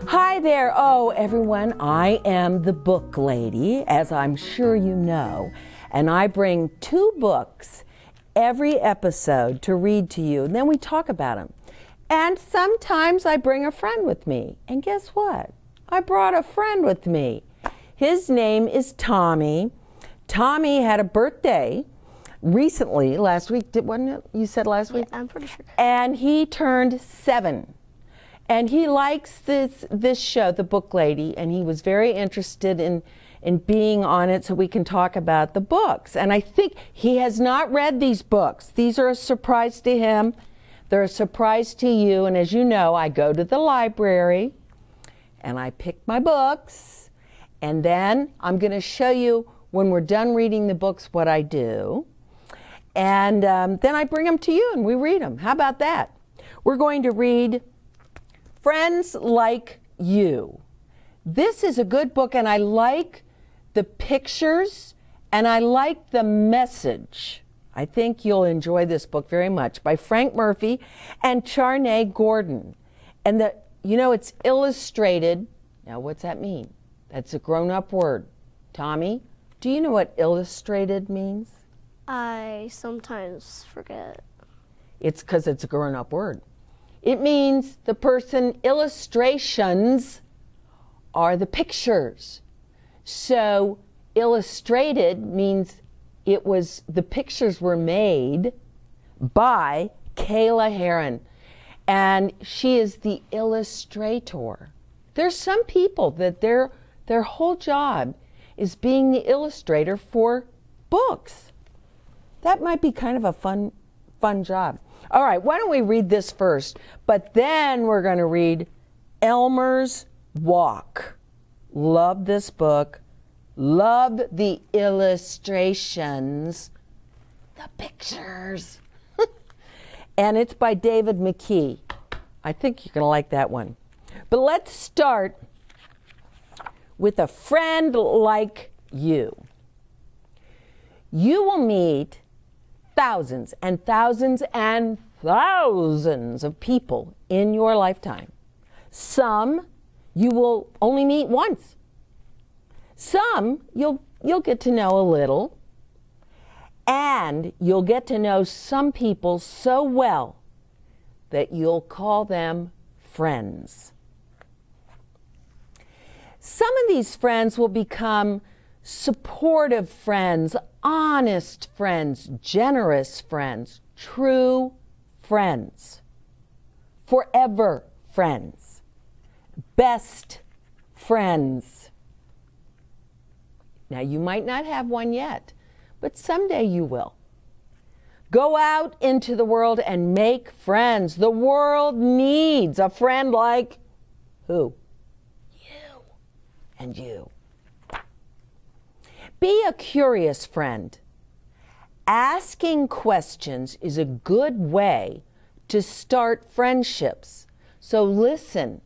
Hi there. Oh, everyone, I am the book lady, as I'm sure you know, and I bring 2 books every episode to read to you, and then we talk about them. And sometimes I bring a friend with me, and guess what? I brought a friend with me. His name is Tommy. Tommy had a birthday recently, last week, wasn't it? You said last week? Yeah, I'm pretty sure. And he turned 7. And he likes this show, The Book Lady, and he was very interested in being on it so we can talk about the books. And I think he has not read these books. These are a surprise to him. They're a surprise to you. And as you know, I go to the library and I pick my books. And then I'm going to show you when we're done reading the books what I do. And then I bring them to you and we read them. How about that? We're going to read Friends Like You. This is a good book, and I like the pictures and I like the message. I think you'll enjoy this book very much, by Frank Murphy and Charnaie Gordon. And it's illustrated. Now, what's that mean? That's a grown-up word. Tommy, do you know what illustrated means? I sometimes forget. It's because it's a grown-up word. It means the person illustrations are the pictures. So illustrated means the pictures were made by Kayla Heron, and she is the illustrator. There's some people that their whole job is being the illustrator for books. That might be kind of a fun job. All right, why don't we read this first? But then we're going to read Elmer's Walk. Love this book. Love the illustrations, the pictures. And it's by David McKee. I think you're going to like that one. But let's start with A Friend Like You. You will meet thousands and thousands and thousands of people in your lifetime. Some you will only meet once. Some you'll get to know a little, and you'll get to know some people so well that you'll call them friends. Some of these friends will become supportive friends, honest friends, generous friends, true friends, forever friends, best friends. Now, you might not have one yet, but someday you will. Go out into the world and make friends. The world needs a friend like who? You and you. Be a curious friend. Asking questions is a good way to start friendships. So listen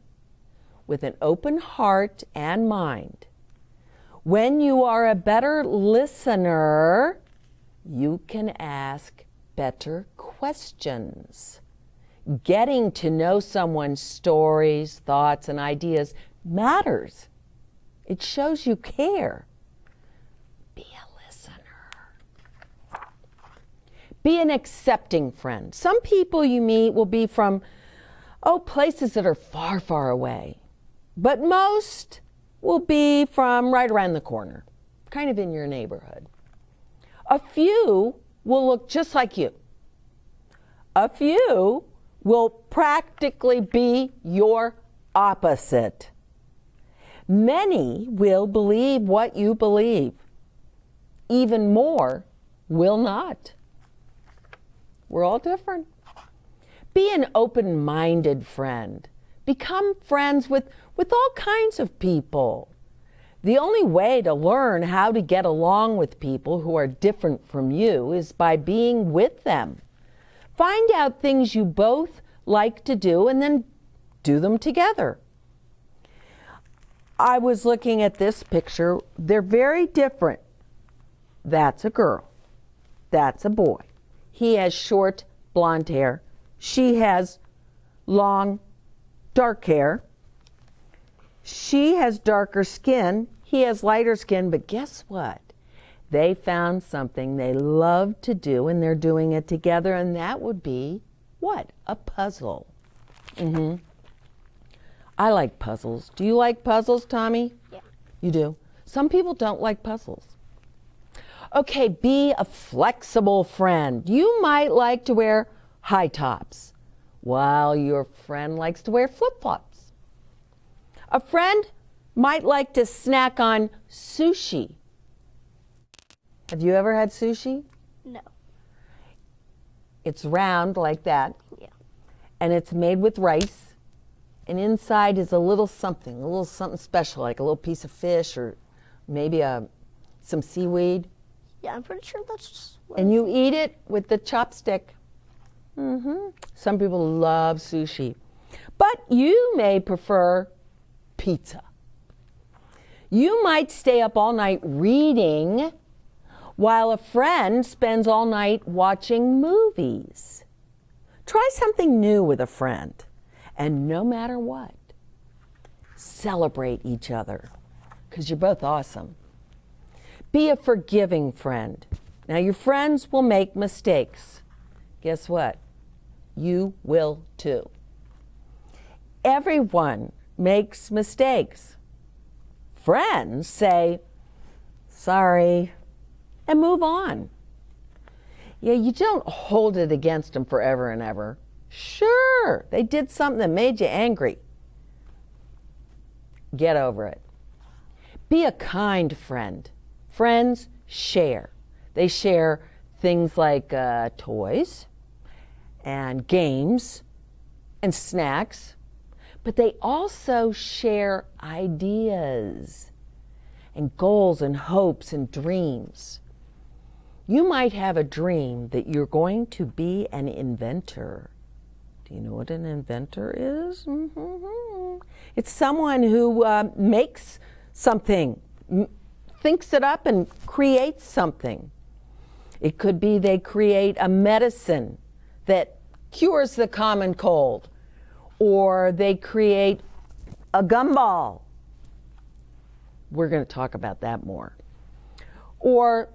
with an open heart and mind. When you are a better listener, you can ask better questions. Getting to know someone's stories, thoughts, and ideas matters. It shows you care. Be a listener. Be an accepting friend. Some people you meet will be from, places that are far, far away. But most will be from right around the corner, kind of in your neighborhood. A few will look just like you. A few will practically be your opposite. Many will believe what you believe. Even more will not. We're all different. Be an open-minded friend. Become friends with all kinds of people. The only way to learn how to get along with people who are different from you is by being with them. Find out things you both like to do and then do them together. I was looking at this picture. They're very different. That's a girl. That's a boy. He has short blonde hair. She has long dark hair. She has darker skin. He has lighter skin. But guess what? They found something they love to do, and they're doing it together, and that would be what? A puzzle. I like puzzles. Do you like puzzles, Tommy? Yeah. You do? Some people don't like puzzles. Okay, be a flexible friend. You might like to wear high tops, while your friend likes to wear flip-flops. A friend might like to snack on sushi. Have you ever had sushi? No. It's round like that. Yeah. And it's made with rice. And inside is a little something special, like a little piece of fish or maybe some seaweed. Yeah, I'm pretty sure that's what And you eat it with the chopstick. Some people love sushi. But you may prefer pizza. You might stay up all night reading while a friend spends all night watching movies. Try something new with a friend. And no matter what, celebrate each other because you're both awesome. Be a forgiving friend. Now, your friends will make mistakes. Guess what? You will too. Everyone makes mistakes. Friends say, sorry, and move on. Yeah, you don't hold it against them forever and ever. Sure, they did something that made you angry. Get over it. Be a kind friend. Friends share. They share things like toys and games and snacks, but they also share ideas and goals and hopes and dreams. You might have a dream that you're going to be an inventor. Do you know what an inventor is? It's someone who makes something, thinks it up and creates something. It could be they create a medicine that cures the common cold, or they create a gumball. We're going to talk about that more. Or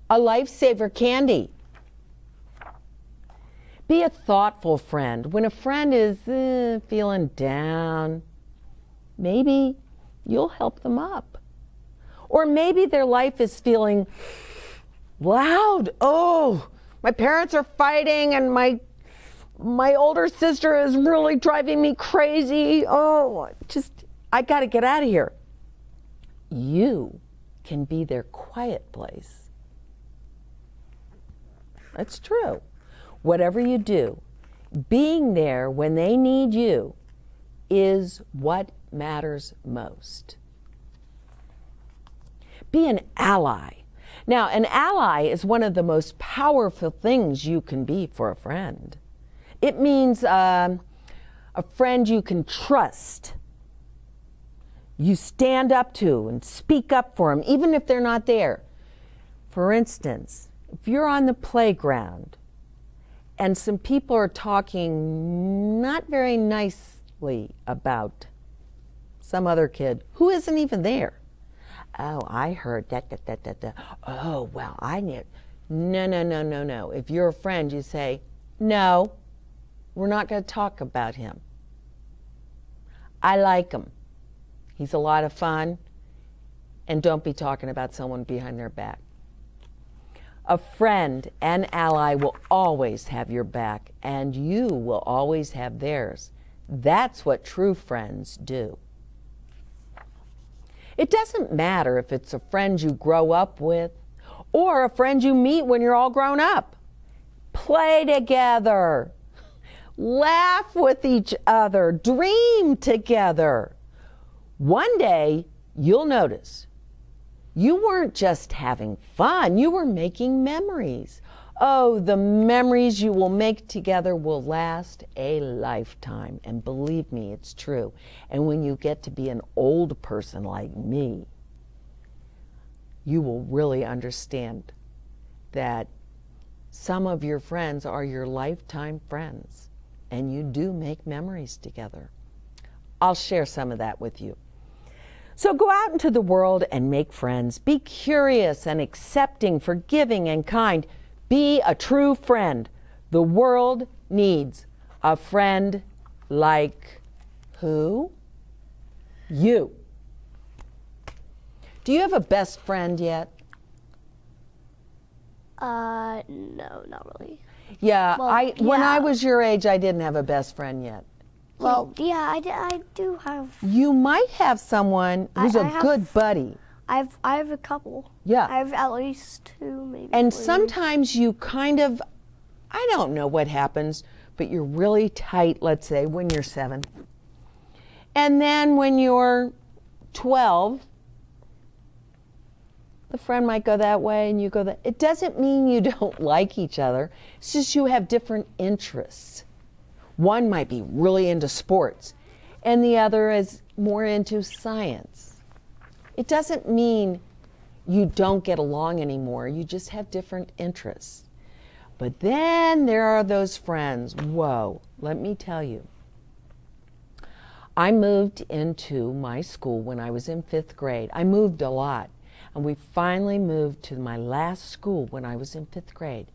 a lifesaver candy. Be a thoughtful friend. When a friend is feeling down, maybe you'll help them up. Or maybe their life is feeling loud. Oh, my parents are fighting and my older sister is really driving me crazy. Oh, I got to get out of here. You can be their quiet place. That's true. Whatever you do, being there when they need you is what matters most. Be an ally. Now, an ally is one of the most powerful things you can be for a friend. It means a friend you can trust. You stand up to and speak up for them, even if they're not there. For instance, if you're on the playground and some people are talking not very nicely about some other kid who isn't even there. Oh, I heard that. Oh, well, I knew. No. If you're a friend, you say, no, we're not going to talk about him. I like him. He's a lot of fun. And don't be talking about someone behind their back. A friend and ally will always have your back, and you will always have theirs. That's what true friends do. It doesn't matter if it's a friend you grow up with or a friend you meet when you're all grown up. Play together. Laugh with each other. Dream together. One day, you'll notice you weren't just having fun, you were making memories. Oh, the memories you will make together will last a lifetime. And believe me, it's true. And when you get to be an old person like me, you will really understand that some of your friends are your lifetime friends, and you do make memories together. I'll share some of that with you. So go out into the world and make friends. Be curious and accepting, forgiving and kind. Be a true friend. The world needs a friend like who? You. Do you have a best friend yet? No, not really. Yeah, Well, when I yeah. was your age, I didn't have a best friend yet. Well, yeah, I do have. You might have someone who's I a have- good buddy. I have a couple. Yeah. I have at least 2, maybe. And 3. sometimes you kind of, I don't know what happens, but you're really tight, let's say, when you're 7. And then when you're 12, the friend might go that way and you go that. It doesn't mean you don't like each other. It's just you have different interests. One might be really into sports and the other is more into science. It doesn't mean you don't get along anymore. You just have different interests. But then there are those friends. Whoa, let me tell you. I moved into my school when I was in 5th grade. I moved a lot. And we finally moved to my last school when I was in 5th grade.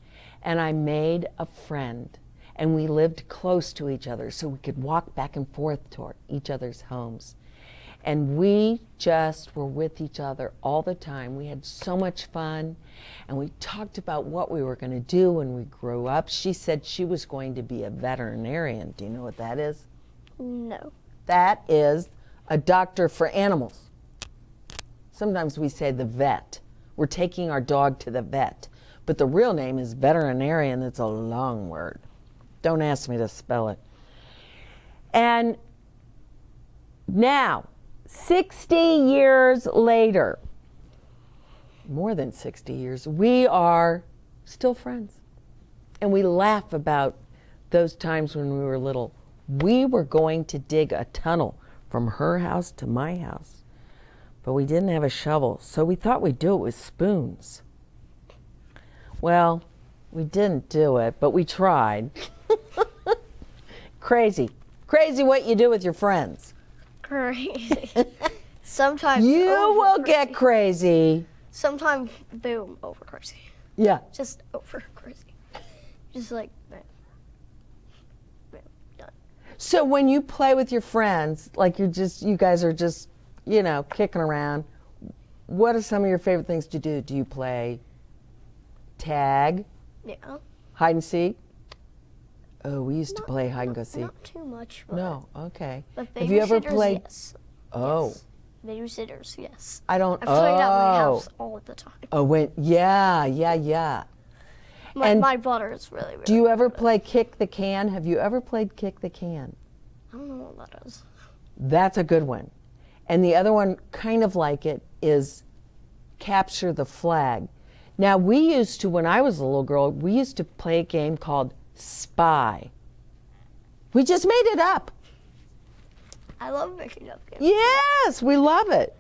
And I made a friend. And we lived close to each other so we could walk back and forth to each other's homes. And we just were with each other all the time. We had so much fun. And we talked about what we were going to do when we grew up. She said she was going to be a veterinarian. Do you know what that is? No. That is a doctor for animals. Sometimes we say the vet. We're taking our dog to the vet. But the real name is veterinarian. It's a long word. Don't ask me to spell it. And now, 60 years later, more than 60 years, we are still friends. And we laugh about those times when we were little. We were going to dig a tunnel from her house to my house, but we didn't have a shovel, so we thought we'd do it with spoons. Well, we didn't do it, but we tried. Crazy. Crazy what you do with your friends. Crazy. Sometimes You over will crazy. get crazy. Sometimes boom, over crazy. Yeah. Just over crazy. Just like bam. Bam, done. So when you play with your friends, like you guys are just, kicking around, what are some of your favorite things to do? Do you play tag, Yeah. hide and seek? Oh, we used to play hide and go seek. Not too much. But, No, okay. But Have you ever babysitters, played? Yes. Oh, Yes. Babysitters, yes. I don't. I've played at my Oh, house all the time. yeah. And My brother is really, really Do you ever good at it. play kick the can? Have you ever played kick the can? I don't know what that is. That's a good one. And the other one, kind of like it, is capture the flag. Now, we used to, when I was a little girl, we used to play a game called Spy. We just made it up. I love making up games. Yes, we love it.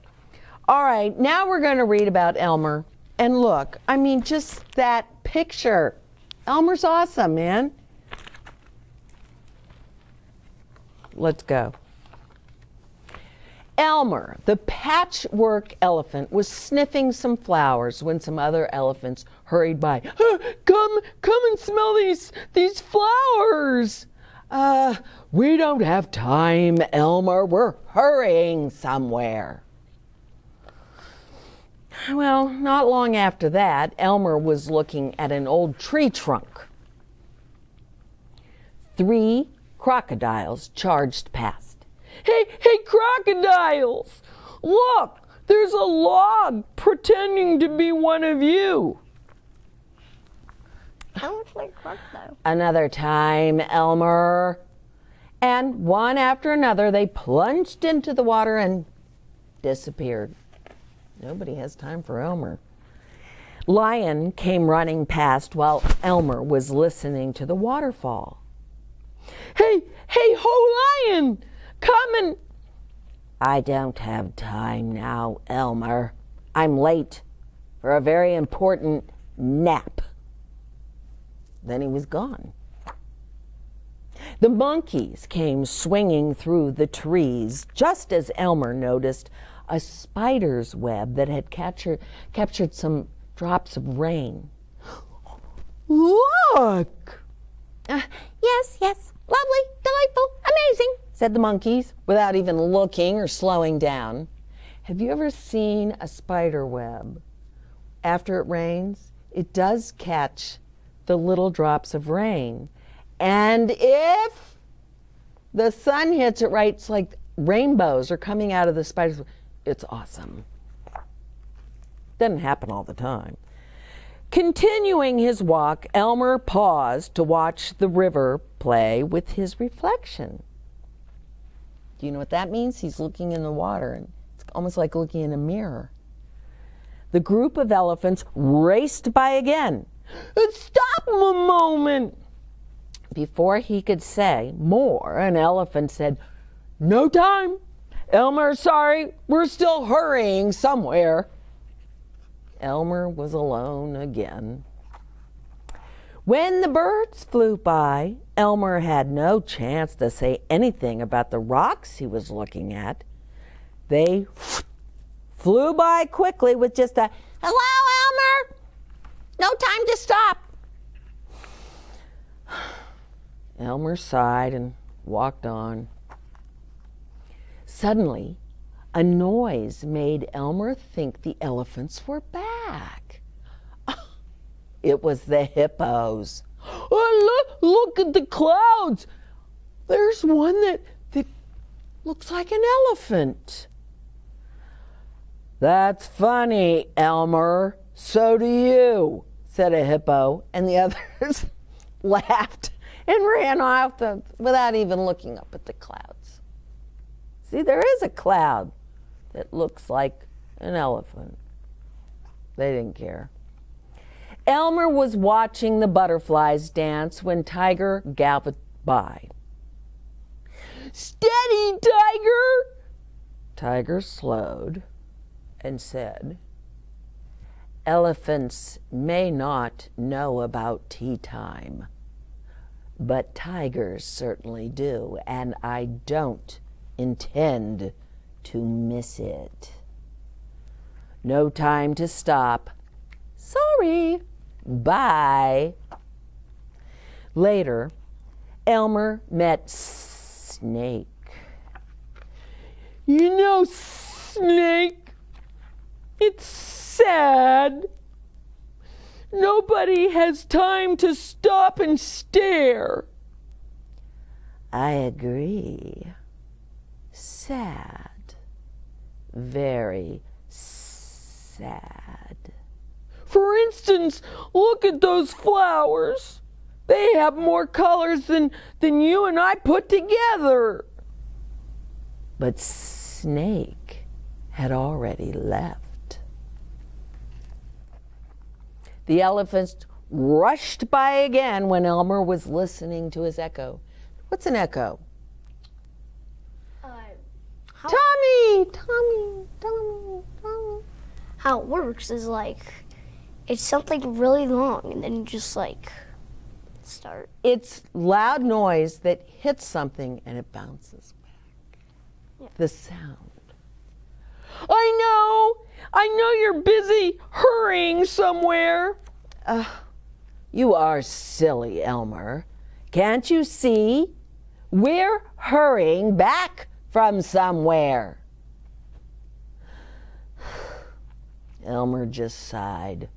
All right, now we're going to read about Elmer. And look, I mean, just that picture. Elmer's awesome, man. Let's go. Elmer, the patchwork elephant, was sniffing some flowers when some other elephants hurried by. Come and smell these flowers. We don't have time, Elmer. We're hurrying somewhere. Well, not long after that, Elmer was looking at an old tree trunk. 3 crocodiles charged past. Hey, crocodiles! Look, there's a log pretending to be one of you. I don't like crocodile. Another time, Elmer. And one after another, they plunged into the water and disappeared. Nobody has time for Elmer. Lion came running past while Elmer was listening to the waterfall. Hey, ho, Lion! Come and... I don't have time now, Elmer. I'm late for a very important nap. then he was gone. The monkeys came swinging through the trees just as Elmer noticed a spider's web that had captured some drops of rain. Look! Yes, lovely, delightful, amazing, said the monkeys without even looking or slowing down. Have you ever seen a spider web? After it rains, it does catch the little drops of rain. And if the sun hits it right, it's like rainbows are coming out of the spider's web. It's awesome. Doesn't happen all the time. Continuing his walk, Elmer paused to watch the river play with his reflection. Do you know what that means? He's looking in the water, and it's almost like looking in a mirror. The group of elephants raced by again. Stop a moment! Before he could say more, an elephant said, No time. Elmer, sorry, we're still hurrying somewhere. Elmer was alone again. When the birds flew by, Elmer had no chance to say anything about the rocks he was looking at. They flew by quickly with just a, Hello, Elmer! No time to stop. Elmer sighed and walked on. Suddenly, a noise made Elmer think the elephants were back. It was the hippos. Oh, look at the clouds. There's one that looks like an elephant. That's funny, Elmer. So do you, said a hippo, and the others laughed and ran off without even looking up at the clouds. See, there is a cloud that looks like an elephant. They didn't care. Elmer was watching the butterflies dance when Tiger galloped by. Steady, Tiger! Tiger slowed and said, Elephants may not know about tea time, but tigers certainly do, and I don't intend to miss it. No time to stop. Sorry. Bye. Later, Elmer met Snake. You know, Snake, it's sad. Nobody has time to stop and stare. I agree. Sad. Very sad. For instance, look at those flowers. They have more colors than you and I put together. But Snake had already left. The elephants rushed by again when Elmer was listening to his echo. What's an echo? Tommy. How it works is like, it's something really long and then you just like start. It's loud noise that hits something and it bounces back. Yeah. The sound. I know you're busy hurrying somewhere. You are silly, Elmer. Can't you see? We're hurrying back from somewhere. Elmer just sighed.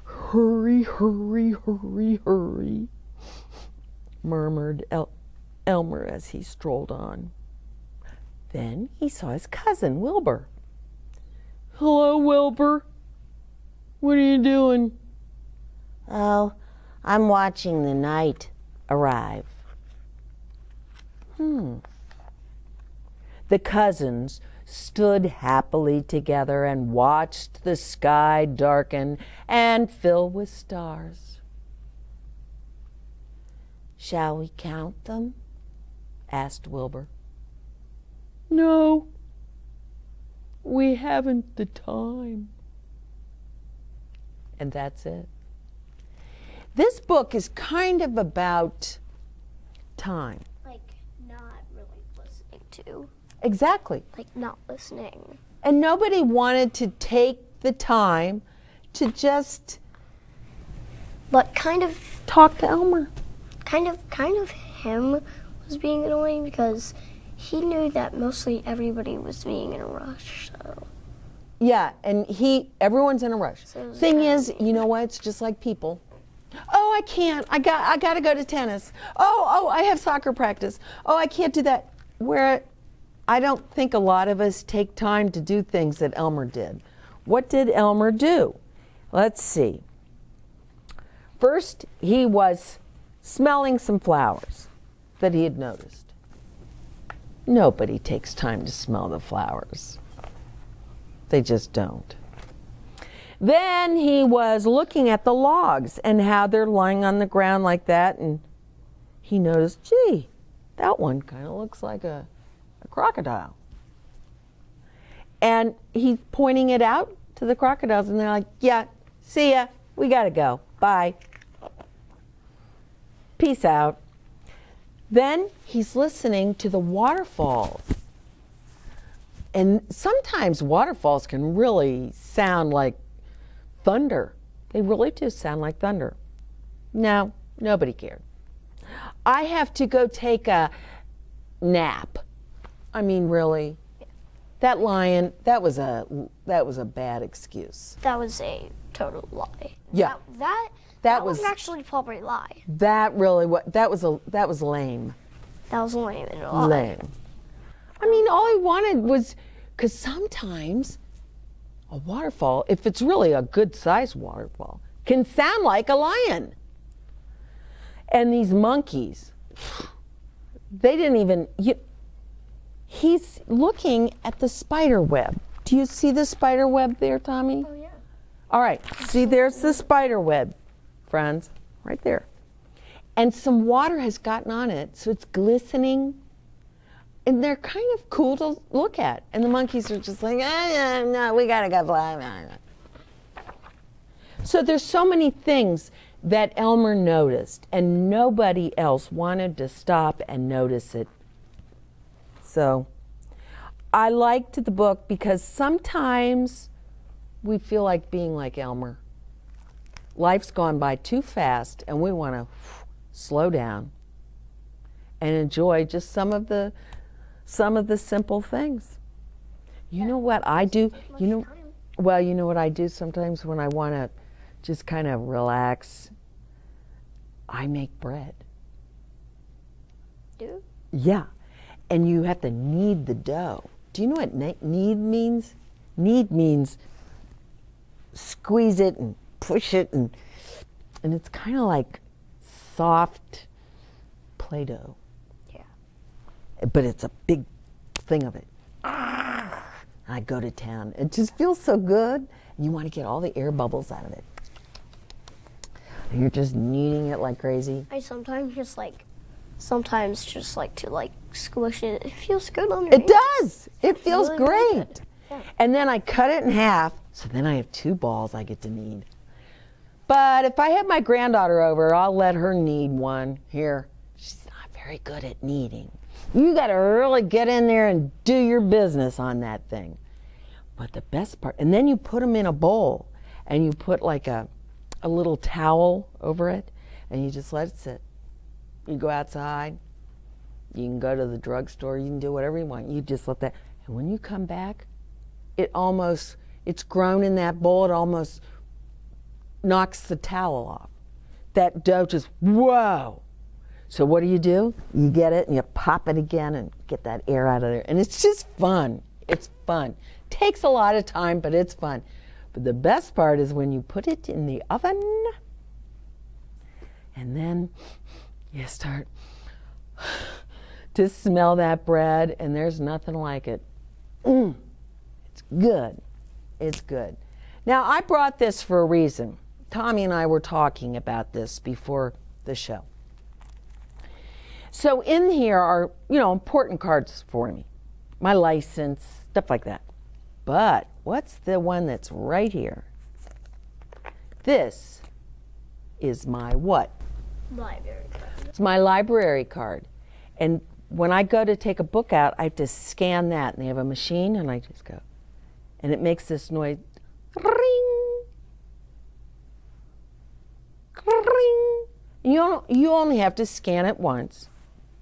Hurry, hurry, hurry, hurry, murmured Elmer as he strolled on. Then he saw his cousin, Wilbur. Hello, Wilbur. What are you doing? Oh, I'm watching the night arrive. The cousins stood happily together and watched the sky darken and fill with stars. Shall we count them? Asked Wilbur. No, we haven't the time. And that's it. This book is kind of about time. Like, not really listening to. Exactly. Like, not listening. And nobody wanted to take the time to just But kind of talk to Elmer. kind of him was being annoying because he knew that mostly everybody was being in a rush. So Yeah, and everyone's in a rush. So Thing is, you know what? It's just like people. Oh, I can't. I got to go to tennis. Oh, I have soccer practice. Oh, I can't do that. Where I don't think a lot of us take time to do things that Elmer did. What did Elmer do? Let's see. First, he was smelling some flowers that he had noticed. Nobody takes time to smell the flowers. They just don't. Then he was looking at the logs and how they're lying on the ground like that, and he noticed, gee, that one kind of looks like a crocodile. And he's pointing it out to the crocodiles, and they're like, yeah, see ya, we gotta go, bye. Peace out. Then he's listening to the waterfalls. And sometimes waterfalls can really sound like thunder. They really do sound like thunder. No, nobody cared. I have to go take a nap. I mean, really, that lion, that was a bad excuse. that was a total lie. Yeah. That was actually probably a lie. That really that was lame. That was lame and a lie. Lame. I mean, all he wanted was, because sometimes a waterfall, if it's really a good-sized waterfall, can sound like a lion. And these monkeys, they didn't even, he's looking at the spider web. Do you see the spider web there, Tommy? Oh, yeah. All right, see, there's the spider web, friends, right there. And some water has gotten on it, so it's glistening. And they're kind of cool to look at. And the monkeys are just like, no, we gotta go fly. So there's so many things that Elmer noticed, and nobody else wanted to stop and notice it. So I liked the book because sometimes we feel like being like Elmer. Life's gone by too fast, and we want to slow down and enjoy just some of the simple things. You know what I do? You know what I do sometimes when I want to just kind of relax? I make bread. Do? Yeah. And you have to knead the dough. Do you know what knead means? Knead means squeeze it and push it, and it's kind of like soft Play-Doh. Yeah. But it's a big thing of it. I go to town. It just feels so good. You want to get all the air bubbles out of it. And you're just kneading it like crazy. I sometimes just like to squish it. It feels good on your It hands. does. It feels really, really great. good. Yeah. And then I cut it in half, so then I have 2 balls I get to knead. But if I have my granddaughter over, I'll let her knead one. Here, she's not very good at kneading. You got to really get in there and do your business on that thing. But the best part, and then you put them in a bowl, and you put like a little towel over it, and you just let it sit. You go outside, you can go to the drugstore, you can do whatever you want. You just let that, and when you come back, it's grown in that bowl, it almost knocks the towel off. That dough just, whoa. So what do? You get it and you pop it again and get that air out of there. And it's just fun. It's fun. Takes a lot of time, but it's fun. But the best part is when you put it in the oven and then you start to smell that bread, and there's nothing like it. It's good. It's good. Now, I brought this for a reason. Tommy and I were talking about this before the show. So in here are, important cards for me. My license, stuff like that. But what's the one that's right here? This is my what? Library card. It's my library card. And when I go to take a book out, I have to scan that. And they have a machine, and I just go. And it makes this noise. Ring. Ring. You only have to scan it once.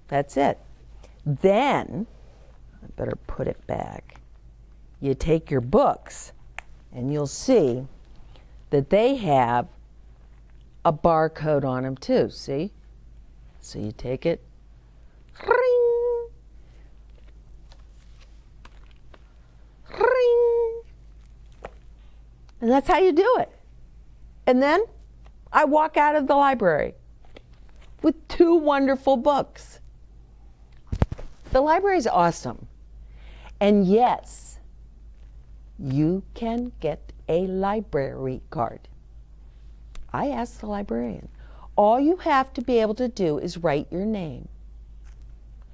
That's it. Then, I better put it back. You take your books, and you'll see that they have a barcode on them too, see? So you take it, ring, ring, and that's how you do it. And then I walk out of the library with 2 wonderful books. The library is awesome. And yes, you can get a library card. I asked the librarian. All you have to be able to do is write your name.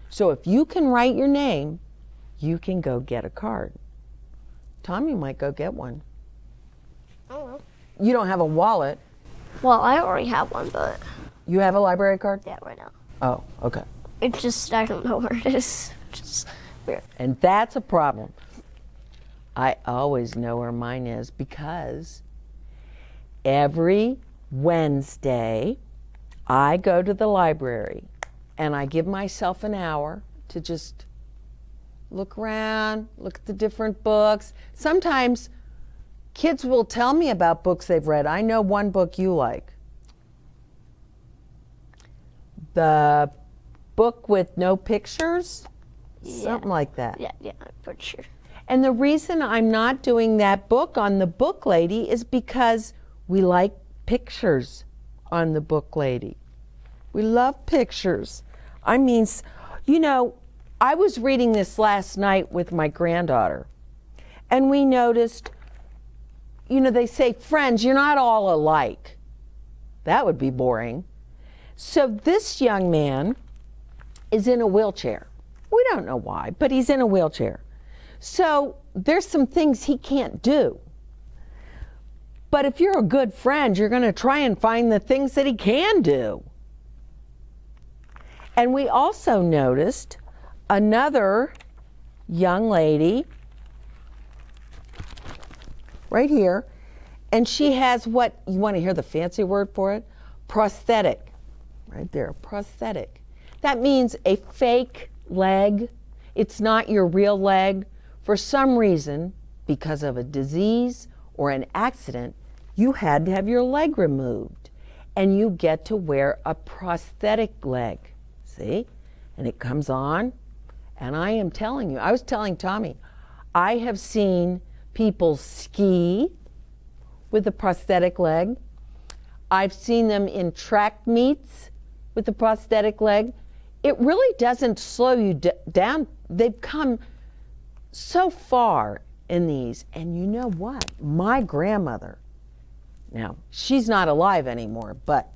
So if you can write your name, you can go get a card. Tommy might go get one. Oh. You don't have a wallet. Well, I already have one, but... You have a library card? Yeah, right now. Oh, okay. It's just, I don't know where it is. Just weird. And that's a problem. I always know where mine is because every Wednesday I go to the library and I give myself an hour to just look around, look at the different books. Sometimes kids will tell me about books they've read. I know one book you like. The book with no pictures? Yeah. Something like that. Yeah, I'm pretty sure. And the reason I'm not doing that book on the Book Lady is because we like pictures on the Book Lady. We love pictures. I mean, you know, I was reading this last night with my granddaughter, and we noticed, you know, they say, friends, you're not all alike. That would be boring. So this young man is in a wheelchair. We don't know why, but he's in a wheelchair. So there's some things he can't do. But if you're a good friend, you're going to try and find the things that he can do. And we also noticed another young lady right here, and she has what, you want to hear the fancy word for it? Prosthetic. Right there, prosthetic. That means a fake leg. It's not your real leg. For some reason, because of a disease or an accident, you had to have your leg removed. And you get to wear a prosthetic leg. See? And it comes on. And I am telling you, I was telling Tommy, I have seen people ski with a prosthetic leg. I've seen them in track meets with a prosthetic leg. It really doesn't slow you down. They've come so far in these. And you know what? My grandmother, now, she's not alive anymore, but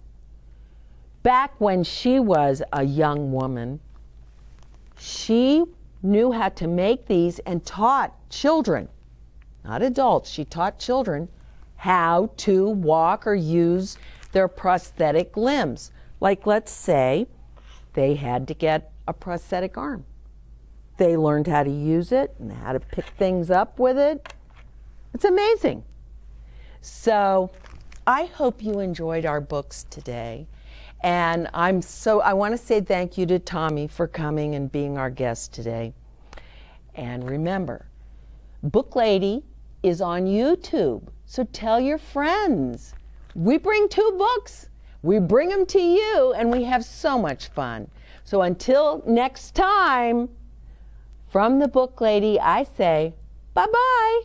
back when she was a young woman, she knew how to make these and taught children, not adults, she taught children how to walk or use their prosthetic limbs. Like, let's say they had to get a prosthetic arm. They learned how to use it and how to pick things up with it. It's amazing. So I hope you enjoyed our books today. And I want to say thank you to Tommy for coming and being our guest today. And remember, Book Lady is on YouTube, so tell your friends. We bring 2 books. We bring them to you, and we have so much fun. So until next time, from the Book Lady, I say bye-bye.